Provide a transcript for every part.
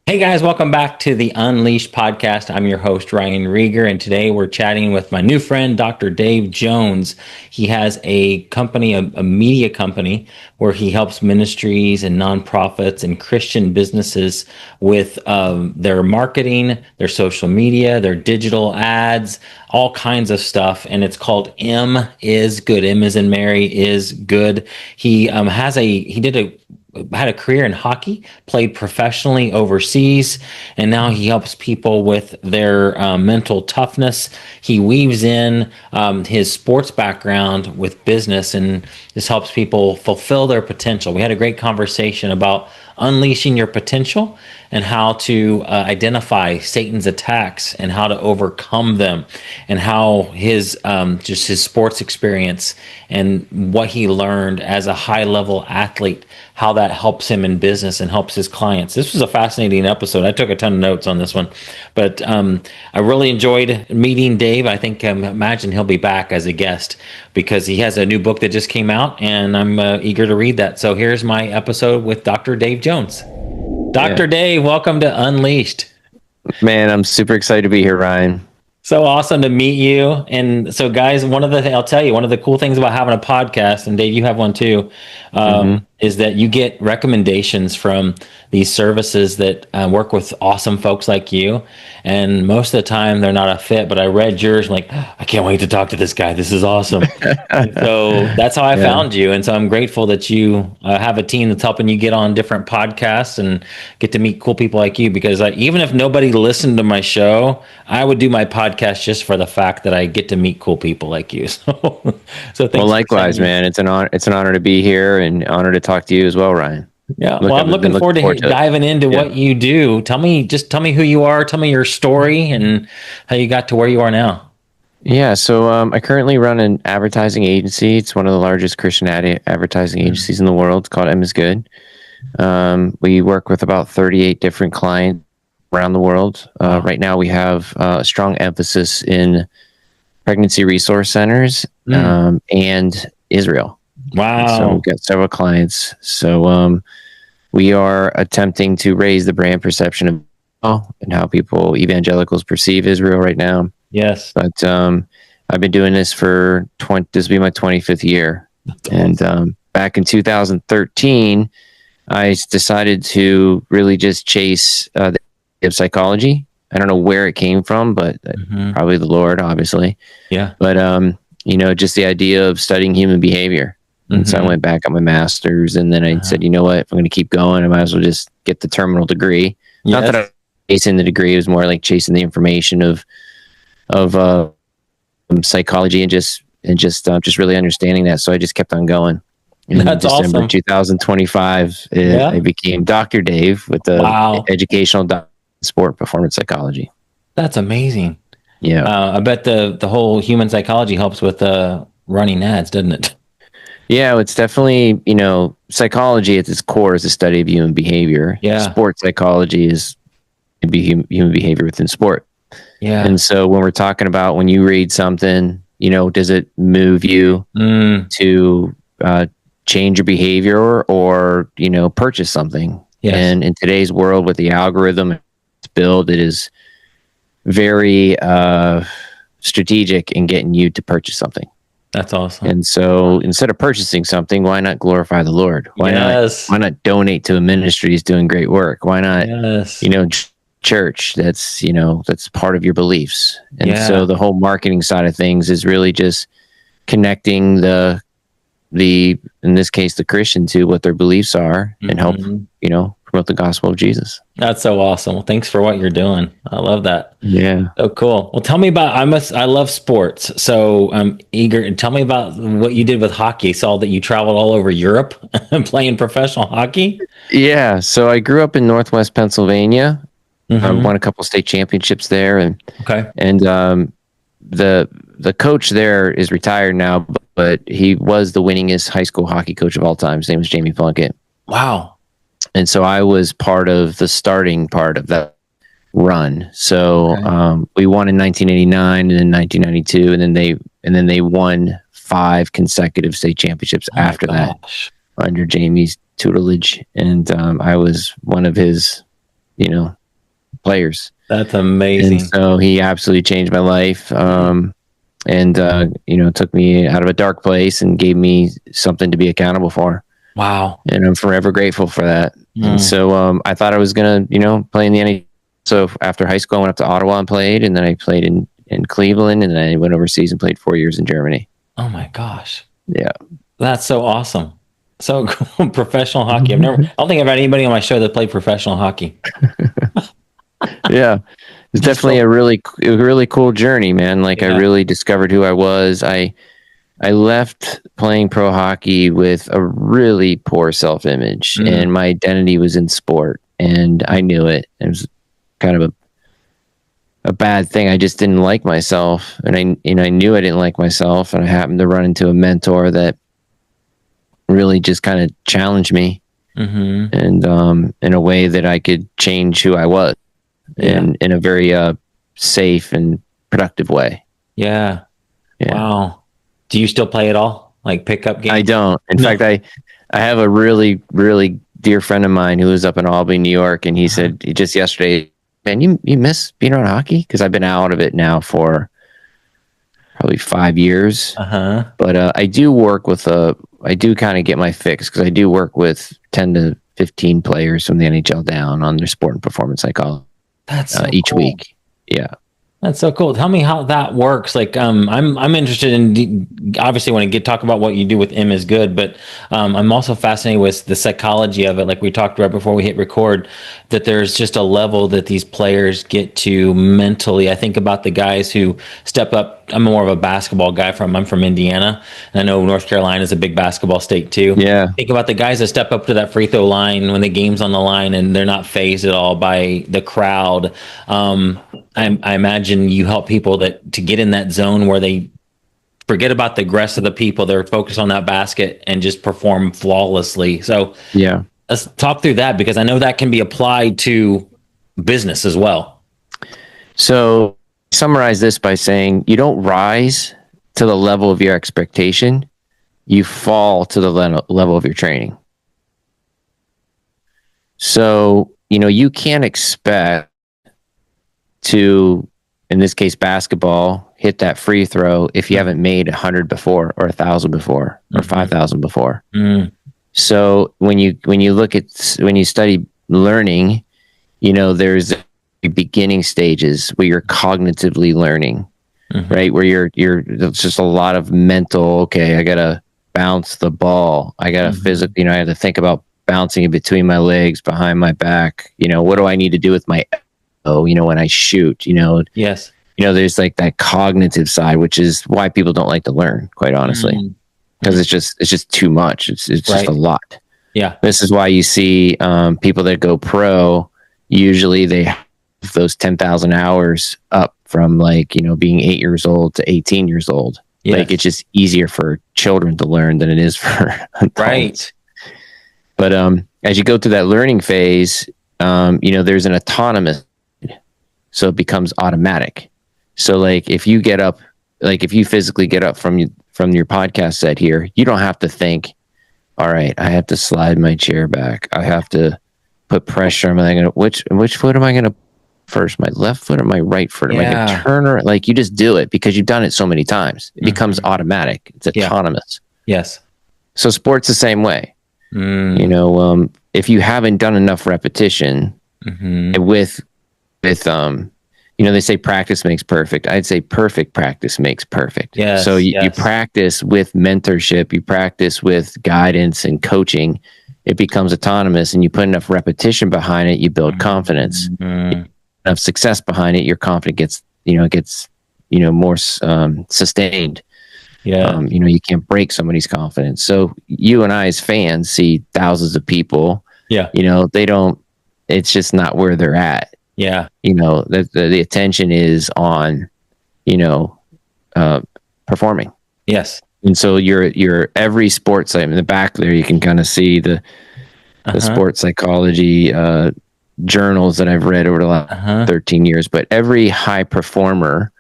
Hey guys, welcome back to the Unleashed podcast. I'm your host, Ryan Reger, and today we're chatting with my new friend, Dr. Dave Jones. He has a company, a media company, where he helps ministries and nonprofits and Christian businesses with their marketing, their social media, their digital ads, all kinds of stuff. And it's called M is Good. M is in Mary is Good. He had a career in hockey, played professionally overseas, and now he helps people with their mental toughness. He weaves in his sports background with business and just helps people fulfill their potential. We had a great conversation about unleashing your potential and how to identify Satan's attacks and how to overcome them, and how his just his sports experience and what he learned as a high level athlete, how that helps him in business and helps his clients. This was a fascinating episode. I took a ton of notes on this one, but I really enjoyed meeting Dave. I think imagine he'll be back as a guest because he has a new book that just came out, and I'm eager to read that. So here's my episode with Dr. Dave Jones. Dr. Dave, welcome to Unleashed. Man, I'm super excited to be here, Ryan. So awesome to meet you. And so, guys, I'll tell you, one of the cool things about having a podcast, and Dave, you have one too, is that you get recommendations from these services that work with awesome folks like you. And most of the time, they're not a fit. But I read yours, and like, I can't wait to talk to this guy. This is awesome. So that's how I found you. And so I'm grateful that you have a team that's helping you get on different podcasts and get to meet cool people like you. Because even if nobody listened to my show, I would do my podcast just for the fact that I get to meet cool people like you. So thanks. Well, likewise, man. It's an honor. It's an honor to be here, and honor to talk to you as well, Ryan. Yeah. Well, I'm looking forward to diving into what you do. Tell me who you are. Tell me your story and how you got to where you are now. Yeah. So I currently run an advertising agency. It's one of the largest Christian advertising agencies in the world. It's called M is Good. We work with about 38 different clients around the world. Right now, we have a strong emphasis in pregnancy resource centers and Israel. Wow. So we've got several clients. So we are attempting to raise the brand perception of Israel and how evangelicals perceive Israel right now. Yes. But I've been doing this this will be my 25th year. That's awesome. And back in 2013, I decided to really just chase the of psychology. I don't know where it came from, but probably the Lord, obviously. Yeah. But just the idea of studying human behavior. And so I went back on my master's, and then I said, you know what, if I'm going to keep going, I might as well just get the terminal degree. Yes. Not that I was chasing the degree, it was more like chasing the information of psychology and just really understanding that. So I just kept on going. And that's in December awesome. 2025, I became Dr. Dave with the educational sport performance psychology. That's amazing. Yeah. I bet the whole human psychology helps with running ads, doesn't it? Yeah, it's definitely, psychology at its core is the study of human behavior. Yeah. Sports psychology is human behavior within sport. Yeah. And so when we're talking about when you read something, does it move you to change your behavior or, purchase something? Yes. And in today's world with the algorithm it's built, it is very strategic in getting you to purchase something. That's awesome. And so instead of purchasing something, why not glorify the Lord? Why not donate to a ministry that's doing great work? Why not, church that's part of your beliefs? And so the whole marketing side of things is really just connecting the in this case, the Christian to what their beliefs are and help, promote the gospel of Jesus. That's so awesome. Well, thanks for what you're doing. I love that. Yeah. So cool. Well, tell me about, I love sports. So I'm eager. Tell me about what you did with hockey. I saw that you traveled all over Europe playing professional hockey. Yeah. So I grew up in Northwest Pennsylvania. Won a couple state championships there. And the coach there is retired now, but he was the winningest high school hockey coach of all time. His name was Jamie Plunkett. Wow. And so I was part of the starting part of that run. So we won in 1989 and then 1992, and then they won 5 consecutive state championships after that under Jamie's tutelage. And I was one of his players. That's amazing. And so he absolutely changed my life. And took me out of a dark place and gave me something to be accountable for. Wow. And I'm forever grateful for that. And so I thought I was going to, play in the NHL. So after high school, I went up to Ottawa and played, and then I played in Cleveland, and then I went overseas and played 4 years in Germany. Oh my gosh. Yeah. That's so awesome. So cool. Professional hockey. I don't think I've had anybody on my show that played professional hockey. Yeah. It's definitely a really cool journey, man. Like, I really discovered who I was. I left playing pro hockey with a really poor self-image, and my identity was in sport, and I knew it. It was kind of a bad thing. I just didn't like myself, and I knew I didn't like myself, and I happened to run into a mentor that really just kind of challenged me, and in a way that I could change who I was, and in a very safe and productive way. Yeah. Wow. Do you still play at all? Like pickup games? I don't. In fact, I have a really, really dear friend of mine who lives up in Albany, New York, and he said just yesterday, man, you miss being around hockey? Because I've been out of it now for probably 5 years. But I do work with I do kind of get my fix, because I do work with 10 to 15 players from the NHL down on their sport and performance psychology. That's so each cool. week. Yeah. That's so cool. Tell me how that works. Like, I'm interested in, obviously when I talk about what you do with M is good, but I'm also fascinated with the psychology of it. Like we talked right before we hit record, that there's just a level that these players get to mentally. I think about the guys who step up. I'm more of a basketball guy. I'm from Indiana, and I know North Carolina is a big basketball state too. Yeah. Think about the guys that step up to that free throw line when the game's on the line, and they're not fazed at all by the crowd. I imagine you help people to get in that zone where they forget about the rest of the people. They're focused on that basket and just perform flawlessly. So yeah, let's talk through that, because I know that can be applied to business as well. So summarize this by saying you don't rise to the level of your expectation. You fall to the level of your training. So, you can't expect to, in this case, basketball, hit that free throw if you haven't made 100 before, or 1,000 before, or 5,000 before. So when you study learning, there's beginning stages where you're cognitively learning, right? Where it's just a lot of mental, okay, I gotta bounce the ball. I gotta physically, I have to think about bouncing it between my legs, behind my back. What do I need to do with my when I shoot, Yes. There's like that cognitive side, which is why people don't like to learn, quite honestly, because it's just too much. It's just a lot. Yeah. This is why you see people that go pro, usually they have those 10,000 hours up from being 8 years old to 18 years old. Yes. Like, it's just easier for children to learn than it is for adults. Right. But as you go through that learning phase, there's an autonomous, so it becomes automatic. So like if you physically get up from your podcast set here, you don't have to think, all right, I have to slide my chair back. I have to put pressure. Which foot am I going to first? My left foot or my right foot? Am I going to turn or you just do it because you've done it so many times. It becomes automatic. It's autonomous. Yes. So sport's the same way. If you haven't done enough repetition with they say practice makes perfect. I'd say perfect practice makes perfect. Yes, so you practice with mentorship, you practice with guidance and coaching. It becomes autonomous, and you put enough repetition behind it, you build confidence. Enough success behind it, your confidence gets more sustained. Yeah. You can't break somebody's confidence. So you and I as fans see thousands of people. Yeah. They don't. It's just not where they're at. Yeah. The attention is on, performing. Yes. And so your every sports site in the back there, you can kind of see the sports psychology journals that I've read over the last 13 years. But every high performer,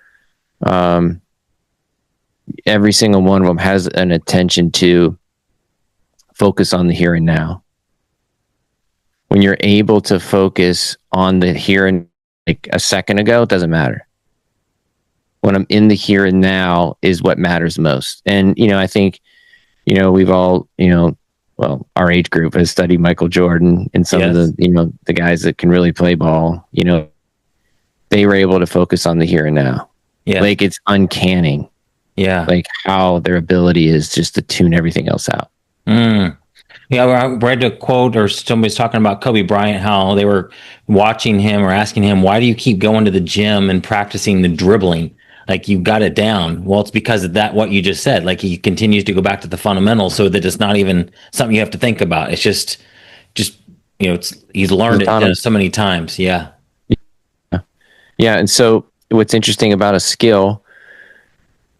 every single one of them has an attention to focus on the here and now. when you're able to focus on the here and like a second ago, it doesn't matter. When I'm in the here and now is what matters most. And, I think, we've all, well, our age group has studied Michael Jordan and some of the, the guys that can really play ball, they were able to focus on the here and now. Yeah. Like it's uncanny. Yeah. Like how their ability is just to tune everything else out. Yeah, I read a quote or somebody's talking about Kobe Bryant, how they were watching him or asking him, why do you keep going to the gym and practicing the dribbling? Like you got it down. Well, it's because of that, what you just said. Like he continues to go back to the fundamentals so that it's not even something you have to think about. It's just he's learned it so many times. Yeah. Yeah. And so what's interesting about a skill,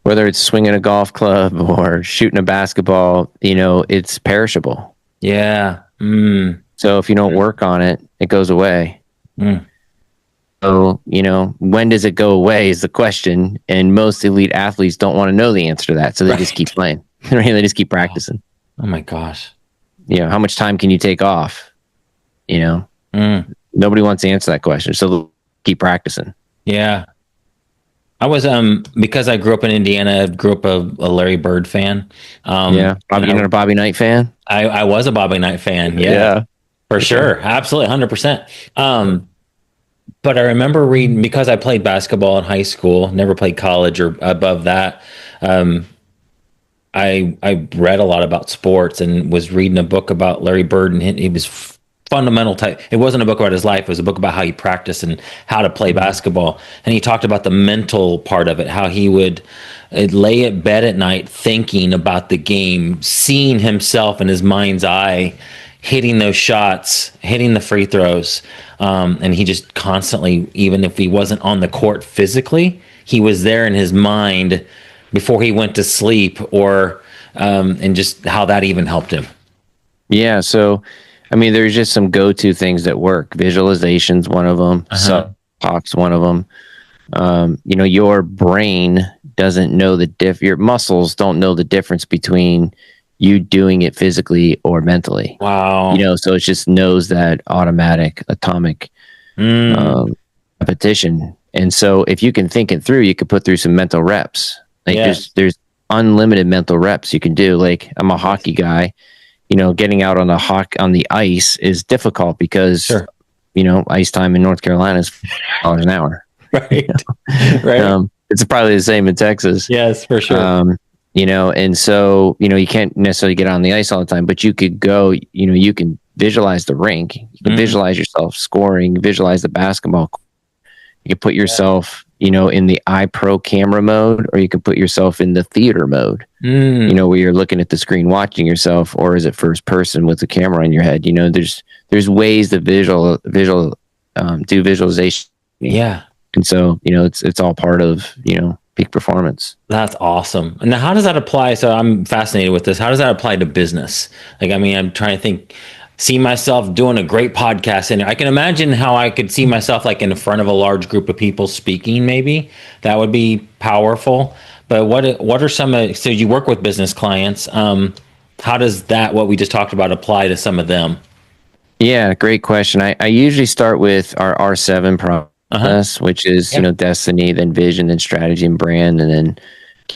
whether it's swinging a golf club or shooting a basketball, it's perishable. Yeah. So if you don't work on it, it goes away. So, when does it go away is the question. And most elite athletes don't want to know the answer to that. So they just keep playing. They just keep practicing. Oh my gosh. How much time can you take off? Nobody wants to answer that question. So keep practicing. Yeah. I was, because I grew up in Indiana, I grew up a Larry Bird fan. You're not a Bobby Knight fan? I was a Bobby Knight fan. Yeah. For sure. Absolutely. 100%. But I remember reading, because I played basketball in high school, never played college or above that. I read a lot about sports and was reading a book about Larry Bird, and he was fundamental type. It wasn't a book about his life. It was a book about how he practiced and how to play basketball. And he talked about the mental part of it, how he would lay at bed at night thinking about the game, seeing himself in his mind's eye, hitting those shots, hitting the free throws. And he just constantly, even if he wasn't on the court physically, he was there in his mind before he went to sleep, or and just how that even helped him. Yeah. So, there's just some go-to things that work. Visualization's one of them. Talk's one of them. Your brain doesn't know your muscles don't know the difference between you doing it physically or mentally. Wow. So it just knows that automatic atomic repetition. And so if you can think it through, you could put through some mental reps. Like there's unlimited mental reps you can do. Like I'm a hockey guy. Getting out on the ice is difficult because, ice time in North Carolina is $4 an hour. Right. Right. It's probably the same in Texas. Yes, for sure. And so, you can't necessarily get on the ice all the time, but you could go, you can visualize the rink, you can visualize yourself scoring, visualize the basketball. You can put yourself, in the iPro camera mode, or you can put yourself in the theater mode, where you're looking at the screen watching yourself, or is it first person with the camera in your head? There's ways to do visualization. Yeah. And so, it's all part of, peak performance. That's awesome. And now how does that apply? So I'm fascinated with this. How does that apply to business? Like, I'm trying to think, see myself doing a great podcast, and I can imagine how I could see myself like in front of a large group of people speaking. Maybe that would be powerful. But what are some, so you work with business clients. How does that, what we just talked about, apply to some of them? Yeah, great question. I usually start with our R7 process, which is, destiny, then vision, then strategy and brand, and then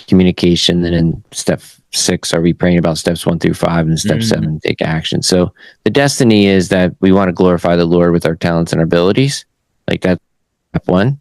communication. And then step 6, are we praying about steps 1 through 5, and step 7, take action. So the destiny is that we want to glorify the Lord with our talents and our abilities. Like that's step 1.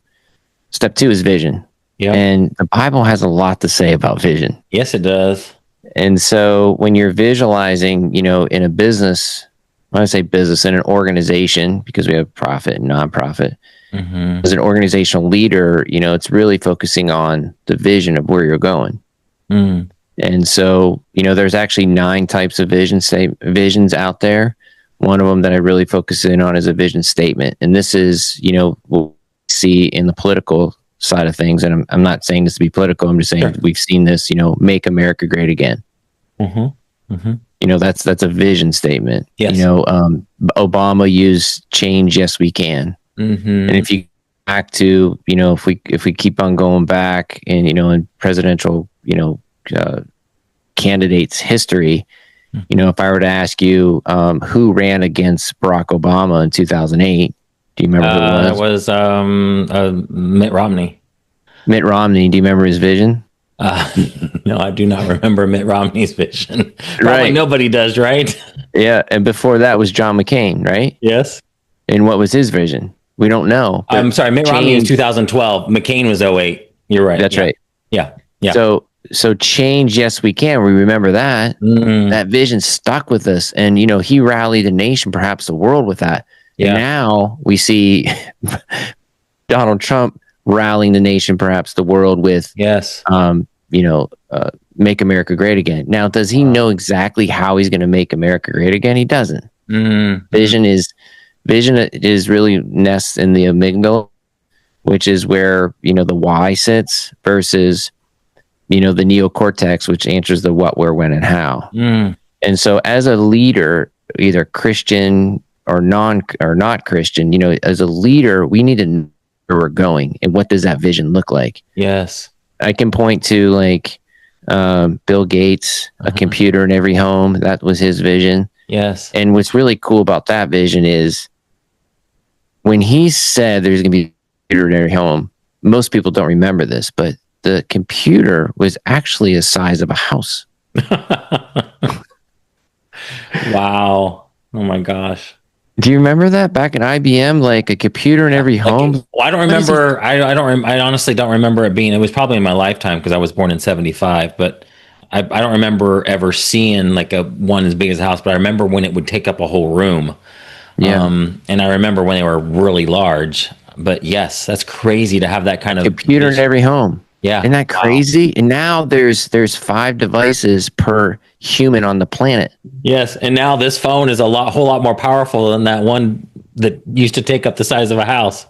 Step 2 is vision. Yeah. And the Bible has a lot to say about vision. Yes, it does. And so when you're visualizing, in a business, when I say business, in an organization, because we have profit and nonprofit, as an organizational leader, it's really focusing on the vision of where you're going. And so, there's actually 9 types of visions out there. One of them that I really focus in on is a vision statement. And this is, what we see in the political side of things. And I'm not saying this to be political. I'm just saying we've seen this, make America great again. That's a vision statement. Yes. Obama used change, yes, we can. And if you back to, if we keep on going back and, in presidential, candidates history, You know, if I were to ask you who ran against Barack Obama in 2008, do you remember who it was? It was Mitt Romney. Mitt Romney. Do you remember his vision? No, I do not remember Mitt Romney's vision. Probably nobody does, right? Yeah, and before that was John McCain, right? Yes. And what was his vision? We don't know. I'm sorry, Mitt Romney was 2012. McCain was 08. You're right. That's right. Yeah. Yeah. So change, yes, we can. We remember that. That vision stuck with us. And, you know, he rallied the nation, perhaps the world with that. Yeah. And now we see Donald Trump rallying the nation, perhaps the world with, make America great again. Now, does he know exactly how he's going to make America great again? He doesn't. Vision is really nests in the amygdala, which is where, you know, the why sits, versus, you know, the neocortex, which answers the what, where, when, and how. And so as a leader, either Christian or not Christian, you know, as a leader, we need to know where we're going and what does that vision look like. Yes. I can point to like Bill Gates, a computer in every home. That was his vision. Yes. And what's really cool about that vision is when he said there's going to be a computer in every home, most people don't remember this, but the computer was actually the size of a house. Wow. Oh my gosh. Do you remember that back at IBM, like a computer in every home? Well, I don't remember. I honestly don't remember it being. It was probably in my lifetime because I was born in '75. But I don't remember ever seeing like a one as big as a house. But I remember when it would take up a whole room. Yeah. And I remember when they were really large. But yes, that's crazy to have that kind of computer in every home. Yeah. Isn't that crazy? Wow. And now there's 5 devices per human on the planet. Yes. And now this phone is whole lot more powerful than that one that used to take up the size of a house.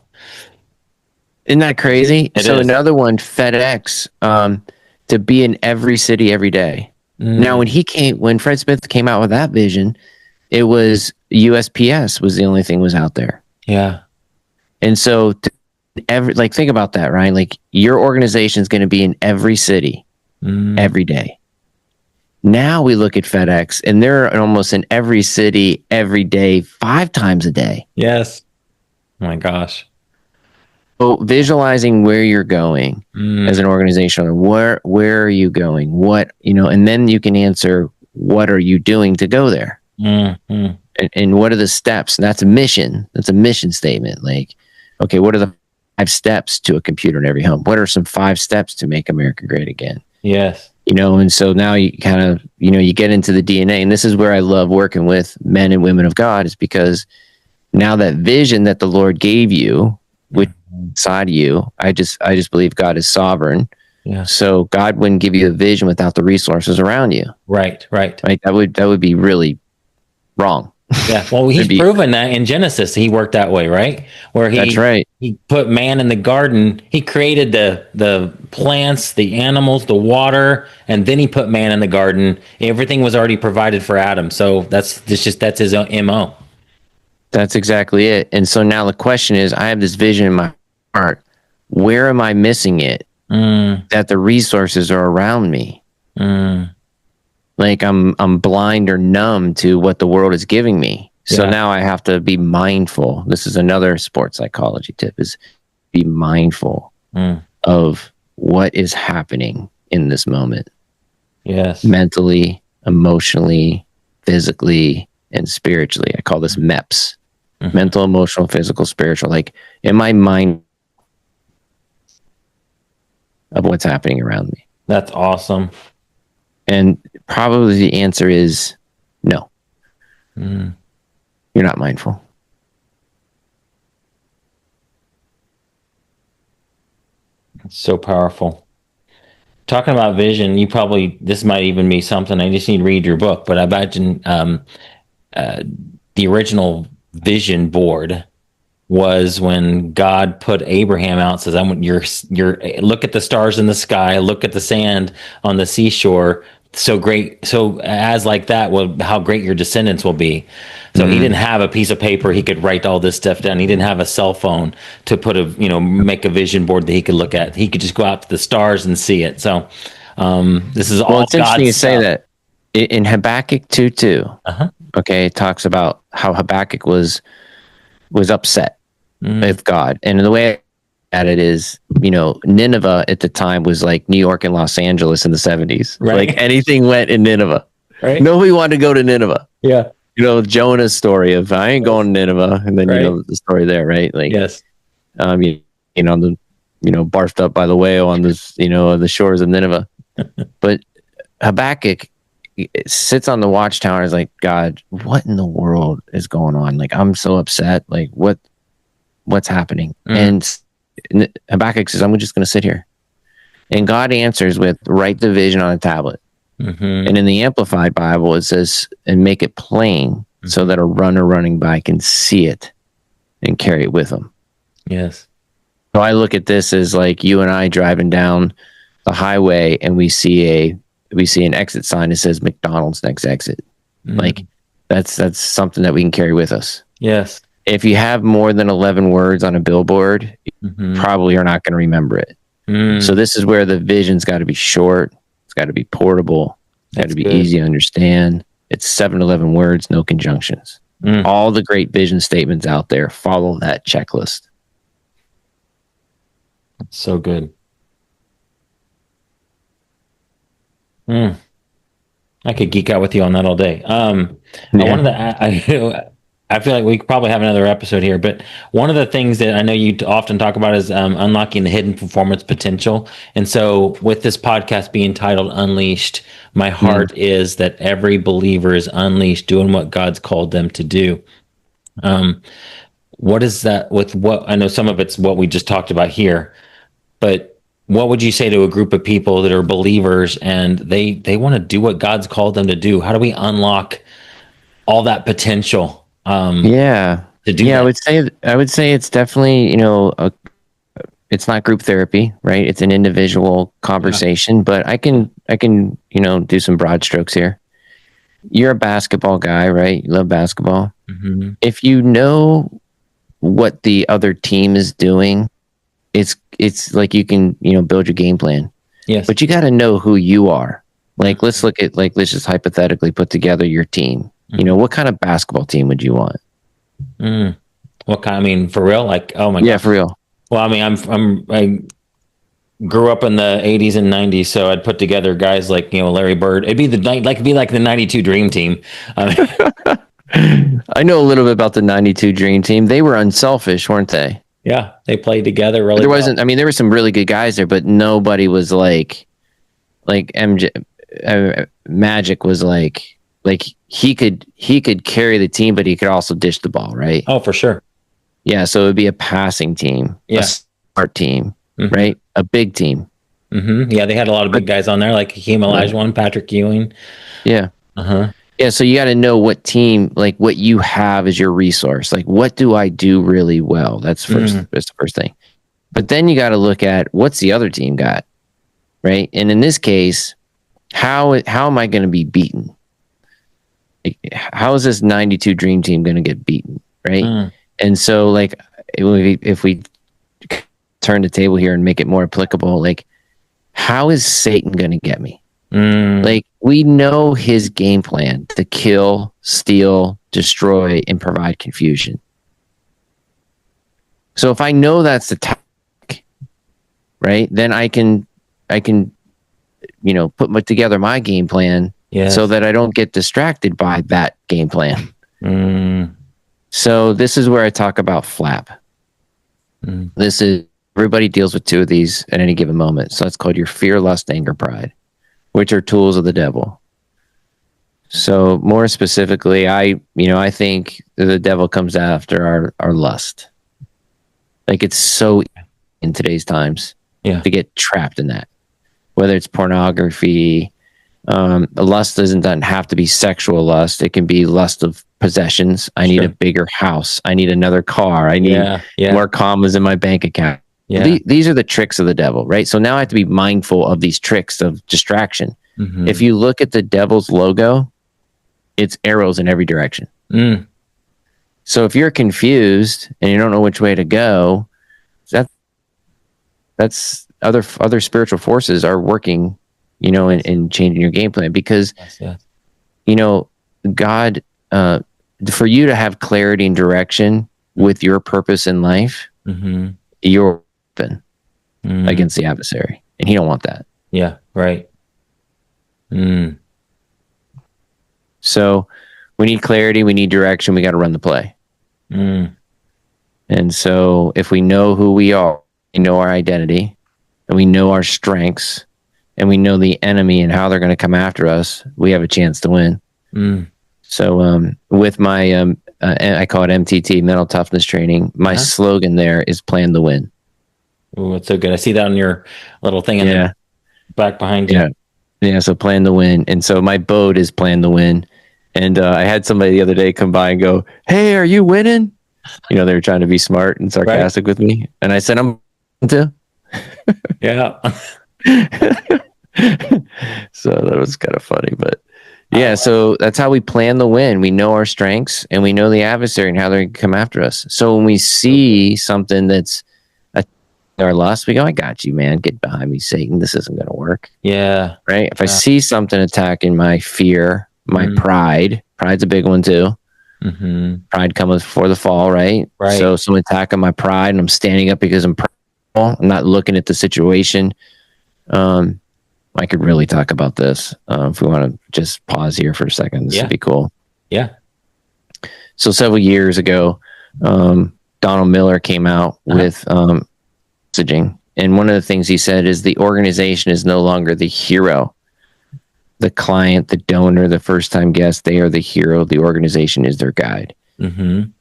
Isn't that crazy? It is. Another one, FedEx, to be in every city every day. Now, when Fred Smith came out with that vision, it was USPS was the only thing was out there. Yeah. And so think about that, Ryan. Like your organization is going to be in every city every day. Now we look at FedEx and they're almost in every city every day, 5 times a day. Yes. Oh my gosh. So visualizing where you're going as an organization, where are you going? What, and then you can answer, what are you doing to go there? And what are the steps? And that's a mission. That's a mission statement. Like, okay, what are the 5 steps to a computer in every home? What are some 5 steps to make America great again? Yes. And so now you kind of, you get into the DNA, and this is where I love working with men and women of God, is because now that vision that the Lord gave you, which inside of you, I just believe God is sovereign. Yeah. So God wouldn't give you a vision without the resources around you. Right. That would be really wrong. Yeah. Well, he's proven that in Genesis, he worked that way, right? That's right. He put man in the garden. He created the plants, the animals, the water, and then he put man in the garden. Everything was already provided for Adam. So that's his MO. That's exactly it. And so now the question is, I have this vision in my heart. Where am I missing it? That the resources are around me. Like I'm blind or numb to what the world is giving me. So now I have to be mindful. This is another sports psychology tip, is be mindful of what is happening in this moment. Yes. Mentally, emotionally, physically, and spiritually. I call this MEPS. Mental, emotional, physical, spiritual. Like, am I mindful of what's happening around me? That's awesome. And probably the answer is no. You're not mindful. It's so powerful. Talking about vision, this might even be something, I just need to read your book, but I imagine the original vision board was when God put Abraham out, says, "I want your look at the stars in the sky, look at the sand on the seashore. So great, so as like that, how great your descendants will be." So he didn't have a piece of paper he could write all this stuff down. He didn't have a cell phone to put make a vision board that he could look at. He could just go out to the stars and see it. So this is all. Well, it's interesting you say that. In Habakkuk 2:2, okay, it talks about how Habakkuk was upset with God. And the way at it is, Nineveh at the time was like New York and Los Angeles in the 70s. Right. Like anything went in Nineveh. Right. Nobody wanted to go to Nineveh. Yeah. Jonah's story of I ain't going to Nineveh, and then the story there, right? Like, yes. Barfed up by the whale on this, the shores of Nineveh. But Habakkuk sits on the watchtower and is like, God, what in the world is going on? Like, I'm so upset. Like, what's happening? And Habakkuk says, I'm just going to sit here. And God answers with, write the vision on a tablet. And in the Amplified Bible, it says, and make it plain so that a runner running by can see it and carry it with them. Yes. So I look at this as like you and I driving down the highway and we see an exit sign that says McDonald's next exit. Like that's something that we can carry with us. Yes. If you have more than 11 words on a billboard, you probably are not going to remember it. So this is where the vision's got to be short. It's got to be portable. It's got to be easy to understand. It's 7-11 words, no conjunctions. All the great vision statements out there follow that checklist. So good. I could geek out with you on that all day. I wanted to. I feel like we could probably have another episode here, but one of the things that I know you often talk about is unlocking the hidden performance potential. And so, with this podcast being titled "Unleashed," my heart is that every believer is unleashed, doing what God's called them to do. What is that? With what I know, some of it's what we just talked about here, but what would you say to a group of people that are believers and they want to do what God's called them to do? How do we unlock all that potential? To do that? I would say it's definitely, it's not group therapy, right? It's an individual conversation, but I can, do some broad strokes here. You're a basketball guy, right? You love basketball. If you know what the other team is doing, it's like you can, build your game plan. Yes. But you got to know who you are. Like, let's just hypothetically put together your team. What kind of basketball team would you want? What kind? I mean, for real? Like, oh my god. Yeah, for real. Well, I mean, I grew up in the 80s and 90s, so I'd put together guys like, Larry Bird. It'd be the 92 Dream Team. I know a little bit about the 92 Dream Team. They were unselfish, weren't they? Yeah, they played together really. There wasn't. I mean, there were some really good guys there, but nobody was like MJ. Magic was like he could carry the team, but he could also dish the ball, right? Oh, for sure. Yeah, so it would be a passing team, a smart team, right? A big team. Yeah, they had a lot of big guys on there, like Hakeem Olajuwon, Patrick Ewing. Yeah. Yeah, so you got to know what team, like what you have as your resource. Like, what do I do really well? That's first. That's the first thing. But then you got to look at what's the other team got, right? And in this case, how am I going to be beaten? Like, how is this 92 Dream Team going to get beaten, right? And so, like, if we turn the table here and make it more applicable, like, how is Satan going to get me? Like, we know his game plan to kill, steal, destroy, and provide confusion. So if I know that's the tactic, right, then I can put together my game plan so that I don't get distracted by that game plan. So this is where I talk about flap. This is, everybody deals with two of these at any given moment. So it's called your fear, lust, anger, pride, which are tools of the devil. So more specifically, I think the devil comes after our lust. Like, it's so in today's times to get trapped in that, whether it's pornography. Lust doesn't have to be sexual lust. It can be lust of possessions. I need a bigger house. I need another car. I need more commas in my bank account. These are the tricks of the devil, right? So now I have to be mindful of these tricks of distraction. If you look at the devil's logo, it's arrows in every direction. So if you're confused and you don't know which way to go, that's other spiritual forces are working, in changing your game plan, because God, for you to have clarity and direction with your purpose in life, you're open against the adversary, and he don't want that. Yeah, right. So we need clarity, we need direction, we got to run the play. And so if we know who we are, we know our identity, and we know our strengths, and we know the enemy and how they're going to come after us, we have a chance to win. So with my, I call it MTT, mental toughness training, my slogan there is plan to win. Oh, that's so good. I see that on your little thing in the back behind you. Yeah, so plan to win. And so my boat is plan to win. And I had somebody the other day come by and go, "Hey, are you winning?" They were trying to be smart and sarcastic with me. And I said, "I'm to." Yeah. So that was kind of funny, but yeah, so that's how we plan to win. We know our strengths and we know the adversary and how they're going to come after us. So when we see something that's our lust, we go, "I got you, man. Get behind me, Satan. This isn't going to work." Yeah. Right. If I see something attacking my fear, my pride's a big one too. Pride comes before the fall, right? So someone attacking my pride and I'm standing up because I'm prideful. I'm not looking at the situation. I could really talk about this. If we want to just pause here for a second, this would be cool. Yeah. So several years ago, Donald Miller came out with messaging. And one of the things he said is the organization is no longer the hero. The client, the donor, the first-time guest, they are the hero. The organization is their guide. And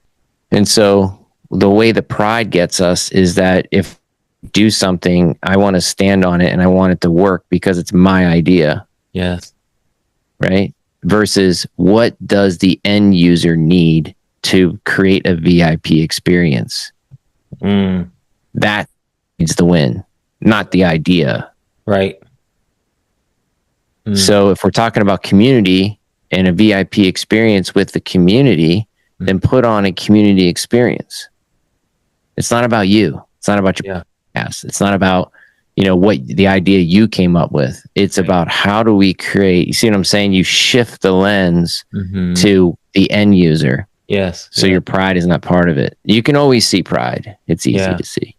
so the way the pride gets us is that if we do something, I want to stand on it and I want it to work because it's my idea. Yes. Right? Versus what does the end user need to create a VIP experience? That needs to win, not the idea. Right. So if we're talking about community and a VIP experience with the community, then put on a community experience. It's not about you. It's not about your past. It's not about, what the idea you came up with. It's about how do we create, you see what I'm saying? You shift the lens to the end user. Yes. So your pride is not part of it. You can always see pride. It's easy to see.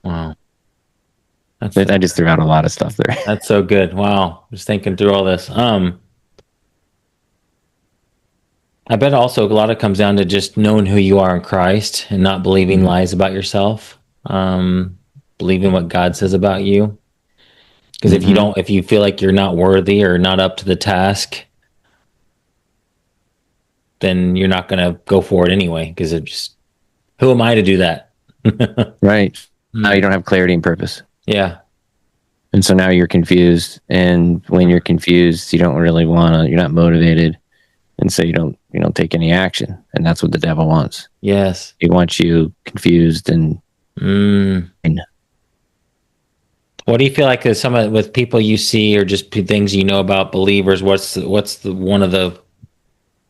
Wow. I just threw out a lot of stuff there. That's so good. Wow. Just thinking through all this. I bet also a lot of it comes down to just knowing who you are in Christ and not believing lies about yourself. Believing what God says about you. Because if you feel like you're not worthy or not up to the task, then you're not going to go for it anyway. Because it just, who am I to do that? Right. Now you don't have clarity and purpose. Yeah. And so now you're confused. And when you're confused, you don't really you're not motivated. And so you don't take any action. And that's what the devil wants. Yes. He wants you confused and what do you feel like is with people you see or just things you know about believers? What's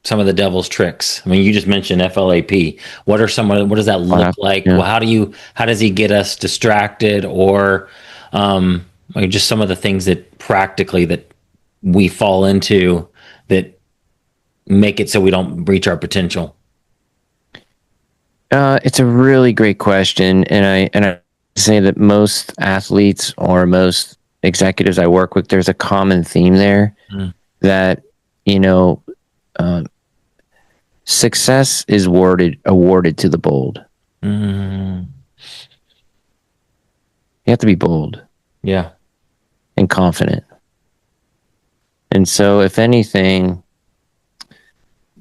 some of the devil's tricks? I mean, you just mentioned FLAP. What does that look like? Yeah. Well, how does he get us distracted or just some of the things that practically that we fall into that make it so we don't reach our potential? It's a really great question. And I say that most athletes or most executives I work with, there's a common theme there that, success is awarded to the bold. You have to be bold. Yeah. And confident. And so if anything,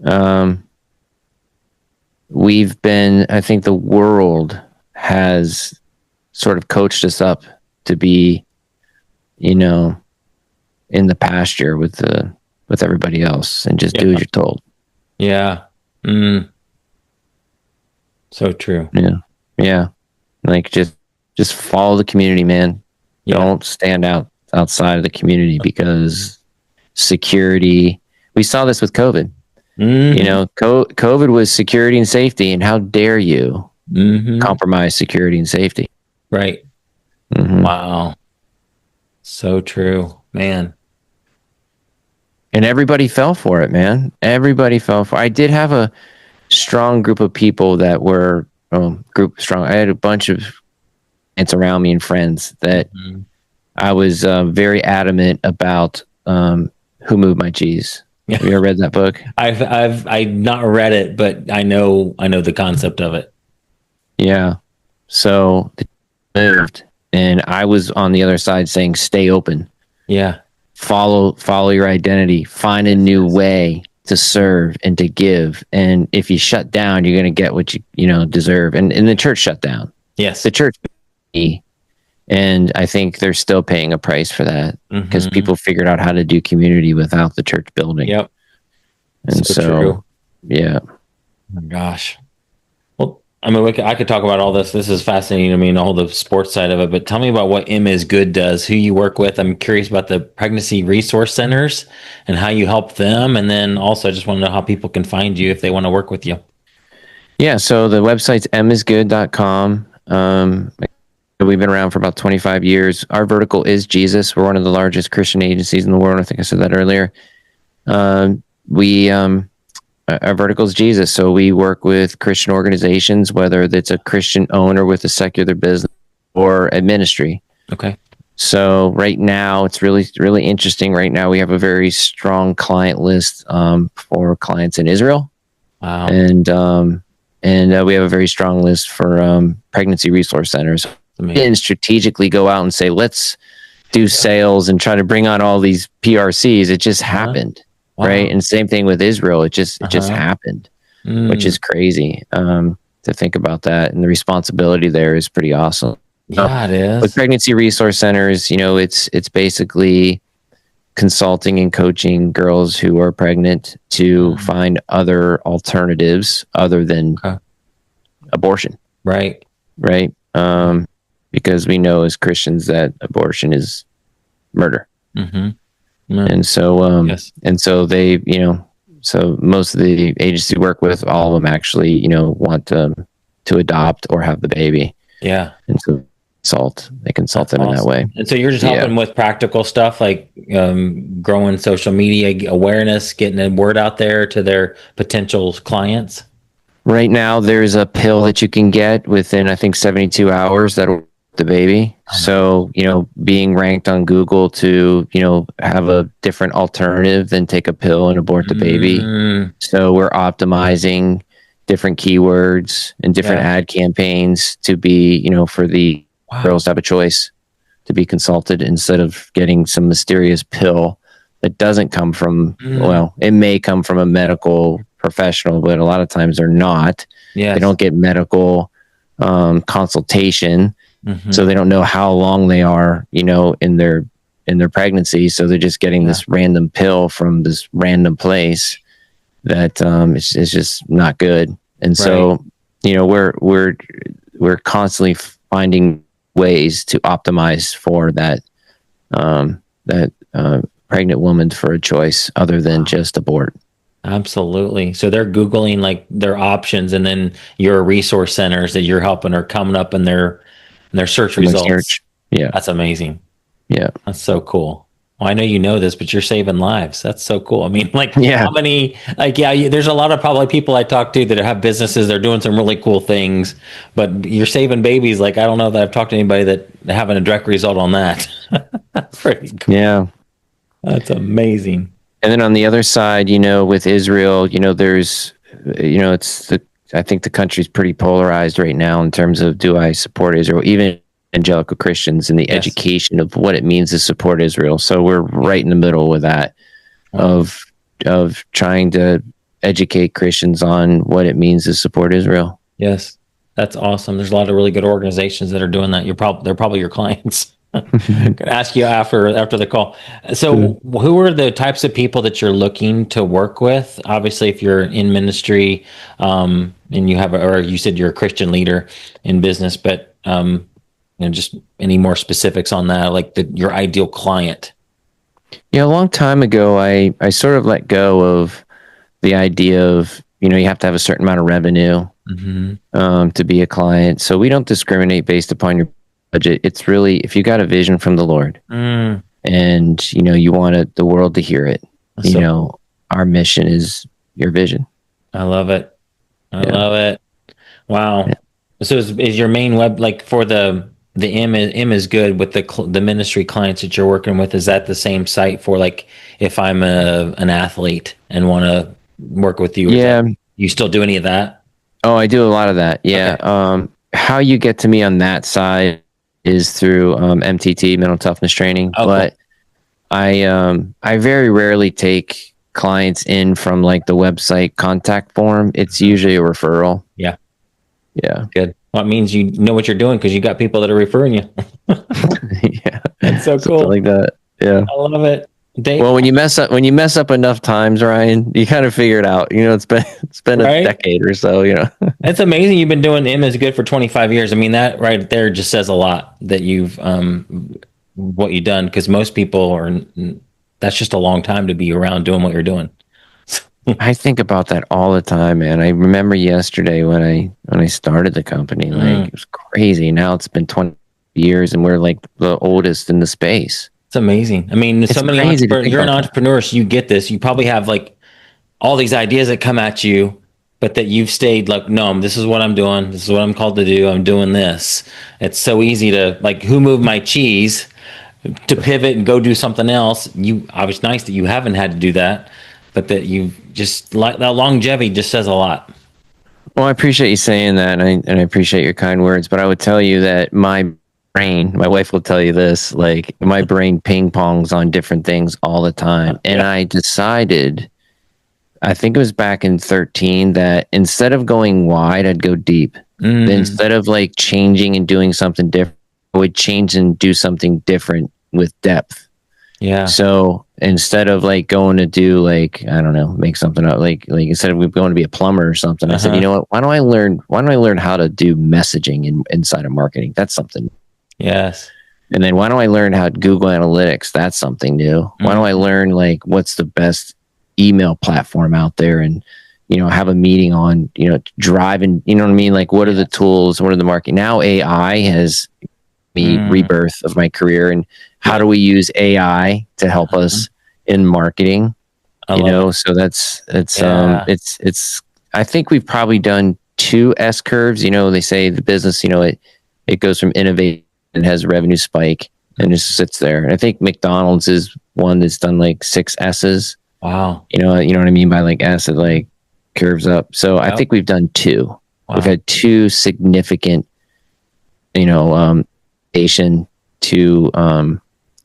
I think the world has sort of coached us up to be, in the pasture with everybody else and just do as you're told. Yeah. So true. Yeah. Like just follow the community, man. Yeah. Don't stand outside of the community because security, we saw this with COVID. COVID was security and safety, and how dare you compromise security and safety? Right. Wow. So true, man. And everybody fell for it, man. Everybody fell for it. I did have a strong group of people that were strong. I had a bunch of aunts around me and friends that I was very adamant about Who Moved My Cheese. Have you ever read that book? I've not read it, but I know the concept of it. Yeah. So moved, and I was on the other side saying, stay open. Yeah. Follow your identity. Find a new way to serve and to give. And if you shut down, you're going to get what you deserve. And the church shut down. Yes. The church. And I think they're still paying a price for that because people figured out how to do community without the church building. Yep. And so true. Yeah. Oh my gosh. Well, I mean, I could talk about all this. This is fascinating to me and all the sports side of it, but tell me about what M is Good does, who you work with. I'm curious about the pregnancy resource centers and how you help them. And then also I just want to know how people can find you if they want to work with you. Yeah. So the website's misgood.com. We've been around for about 25 years. Our vertical is Jesus. We're one of the largest Christian agencies in the world. I think I said that earlier. Our vertical is Jesus. So we work with Christian organizations, whether it's a Christian owner with a secular business or a ministry. Okay. So right now it's really, really interesting. Right now we have a very strong client list for clients in Israel. Wow. And we have a very strong list for pregnancy resource centers. And strategically go out and say, let's do sales and try to bring on all these PRCs. It just happened. Wow. Right. And same thing with Israel. It just happened, which is crazy to think about that. And the responsibility there is pretty awesome. Yeah, it is. With pregnancy resource centers, it's basically consulting and coaching girls who are pregnant to find other alternatives other than abortion. Right. Right. Because we know as Christians that abortion is murder. And so, and so they, so most of the agencies we work with, all of them actually, want to adopt or have the baby. Yeah. And so they consult them in that way. And so you're just helping with practical stuff like growing social media awareness, getting the word out there to their potential clients. Right now, there's a pill that you can get within, I think, 72 hours that'll the baby. So, being ranked on Google to, have a different alternative than take a pill and abort the baby. So we're optimizing different keywords and different ad campaigns to be, for the girls to have a choice to be consulted instead of getting some mysterious pill that doesn't come from, well, it may come from a medical professional, but a lot of times they're not. They don't get medical consultation. So they don't know how long they are, in their pregnancy. So they're just getting this random pill from this random place that it's just not good. And so, we're constantly finding ways to optimize for that pregnant woman for a choice other than just abort. Absolutely. So they're Googling like their options, and then your resource centers that you're helping are coming up in their search results. Yeah. That's amazing. Yeah. That's so cool. Well, I know you know this, but you're saving lives. That's so cool. I mean, how many, there's a lot of probably people I talk to that have businesses. They're doing some really cool things, but you're saving babies. Like, I don't know that I've talked to anybody that having a direct result on that. That's pretty cool. Yeah. That's amazing. And then on the other side, with Israel, there's, I think the country's pretty polarized right now in terms of, do I support Israel? Even evangelical Christians in the education of what it means to support Israel. So we're right in the middle with that of trying to educate Christians on what it means to support Israel. Yes. That's awesome. There's a lot of really good organizations that are doing that. They're probably your clients. I'm going to ask you after the call. So who are the types of people that you're looking to work with? Obviously, if you're in ministry, and you have, or you said you're a Christian leader in business, but, just any more specifics on that, like your ideal client. Yeah. A long time ago, I sort of let go of the idea of, you have to have a certain amount of revenue, to be a client. So we don't discriminate based upon your budget. It's really, if you got a vision from the Lord and, you want the world to hear it, our mission is your vision. I love it. I love it. Wow. Yeah. So is your main web, like for the M is good with the ministry clients that you're working with? Is that the same site for, like, if I'm an athlete and want to work with you? Yeah. You still do any of that? Oh, I do a lot of that. Yeah. Okay. How you get to me on that side is through MTT, mental toughness training. Oh, but cool. I very rarely take clients in from like the website contact form. It's usually a referral. Yeah. Yeah. Good. Well, it means you know what you're doing because you got people that are referring you. Yeah. That's so cool. Something like that. Yeah. I love it. Well, when you mess up enough times, Ryan, you kind of figure it out. It's been right? A decade or so. That's amazing. You've been doing M is good for 25 years. I mean, that right there just says a lot that you've what you've done, because most people that's just a long time to be around doing what you're doing. I think about that all the time, man. I remember yesterday when I started the company, like it was crazy. Now it's been 20 years and we're like the oldest in the space. It's amazing. I mean, so many entrepreneurs, you're an entrepreneur, so you get this. You probably have like all these ideas that come at you, but that you've stayed like, no, this is what I'm doing. This is what I'm called to do. I'm doing this. It's so easy to, like, who moved my cheese, to pivot and go do something else. It's nice that you haven't had to do that, but that you just, like, that longevity just says a lot. Well, I appreciate you saying that, and I appreciate your kind words, but I would tell you that my wife will tell you this, like, my brain ping pongs on different things all the time. And I decided, I think it was back in 2013, that instead of going wide, I'd go deep. Instead of like changing and doing something different, I would change and do something different with depth. Yeah. So instead of like going to do, like, I don't know, make something up, like instead of going to be a plumber or something, I said, you know what, why don't I learn how to do messaging inside of marketing? That's something. Yes. And then why don't I learn how to Google Analytics? That's something new. Why don't I learn, like, what's the best email platform out there, and, have a meeting on, driving, you know what I mean? Like, what are the tools? What are the marketing? Now AI has me rebirth of my career, and how do we use AI to help us in marketing? So it's, I think we've probably done 2 S curves. They say the business, it goes from innovate and has a revenue spike and just sits there. And I think McDonald's is one that's done like 6 S's. Wow. You know what I mean by like S, it like curves up. So I think we've done 2. Wow. We've had 2 significant, to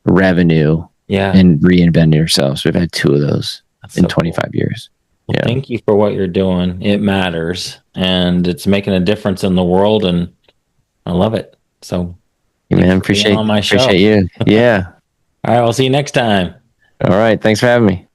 revenue and reinventing ourselves. We've had 2 of those in 25 years. Well, thank you for what you're doing. It matters, and it's making a difference in the world, and I love it. So, man, appreciate you. Yeah. All right, I'll see you next time. All right. Thanks for having me.